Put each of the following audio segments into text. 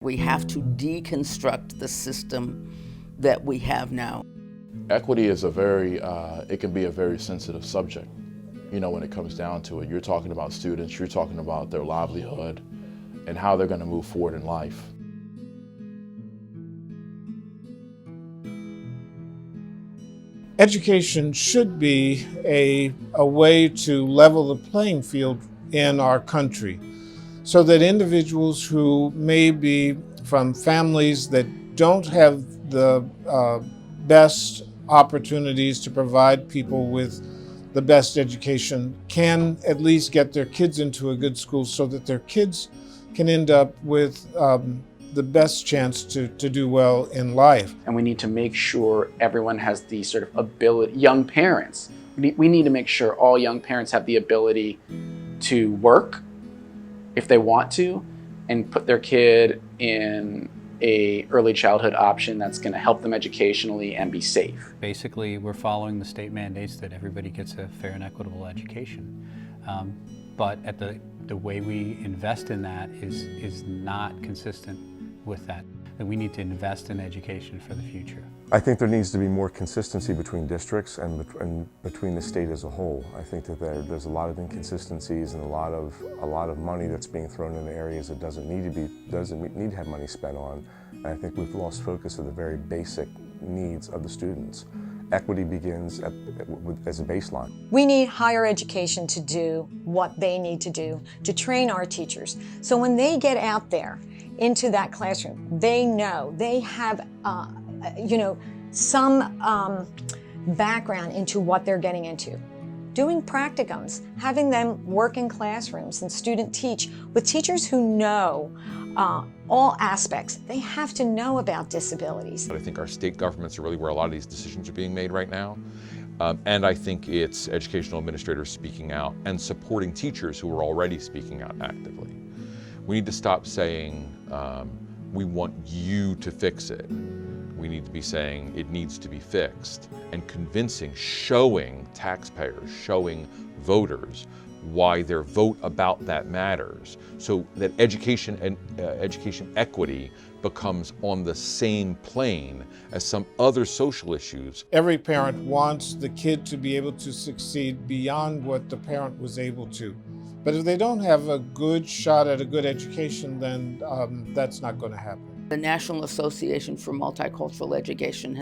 We have to deconstruct the system that we have now. Equity is it can be a very sensitive subject. You know, when it comes down to it, you're talking about students, you're talking about their livelihood and how they're going to move forward in life. Education should be a way to level the playing field in our country so that individuals who may be from families that don't have the best opportunities to provide people with the best education can at least get their kids into a good school so that their kids can end up with the best chance to do well in life. And we need to make sure everyone has the sort of ability, young parents, we need to make sure all young parents have the ability to work if they want to and put their kid in a early childhood option that's going to help them educationally and be safe. Basically, we're following the state mandates that everybody gets a fair and equitable education. But the way we invest in that is not consistent with that. That we need to invest in education for the future. I think there needs to be more consistency between districts and between the state as a whole. I think that there's a lot of inconsistencies and a lot of money that's being thrown into areas that doesn't need to have money spent on. And I think we've lost focus of the very basic needs of the students. Equity begins as a baseline. We need higher education to do what they need to do to train our teachers. So when they get out there into that classroom, they know, they have some background into what they're getting into. Doing practicums, having them work in classrooms and student teach with teachers who know all aspects. They have to know about disabilities. I think our state governments are really where a lot of these decisions are being made right now. And I think it's educational administrators speaking out and supporting teachers who are already speaking out actively. We need to stop saying, we want you to fix it. We need to be saying it needs to be fixed and convincing, showing taxpayers, showing voters why their vote about that matters, so that education and education equity becomes on the same plane as some other social issues. Every parent wants the kid to be able to succeed beyond what the parent was able to. But if they don't have a good shot at a good education, then that's not going to happen. The National Association for Multicultural Education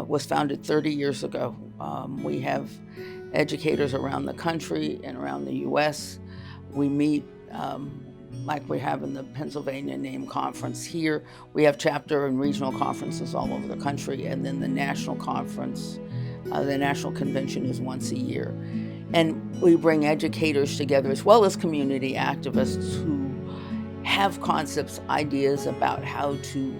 was founded 30 years ago. We have educators around the country and around the U.S. We meet like we have in the Pennsylvania NAME conference here. We have chapter and regional conferences all over the country, and then the national conference, the national convention is once a year. And we bring educators together as well as community activists who have concepts, ideas about how to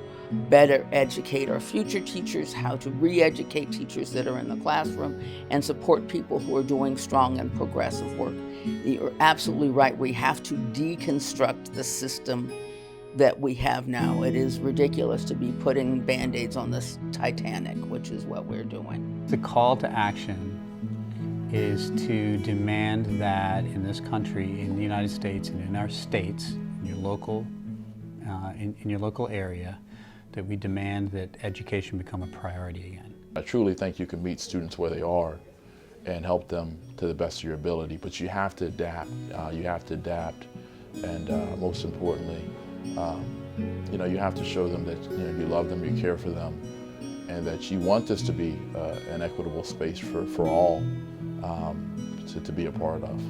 better educate our future teachers, how to re-educate teachers that are in the classroom, and support people who are doing strong and progressive work. You're absolutely right. We have to deconstruct the system that we have now. It is ridiculous to be putting Band-Aids on this Titanic, which is what we're doing. The call to action is to demand that in this country, in the United States, and in our states, in your local area, that we demand that education become a priority again. I truly think you can meet students where they are and help them to the best of your ability, but you have to adapt. And most importantly, you have to show them that you love them, you care for them, and that you want this to be an equitable space for all to be a part of.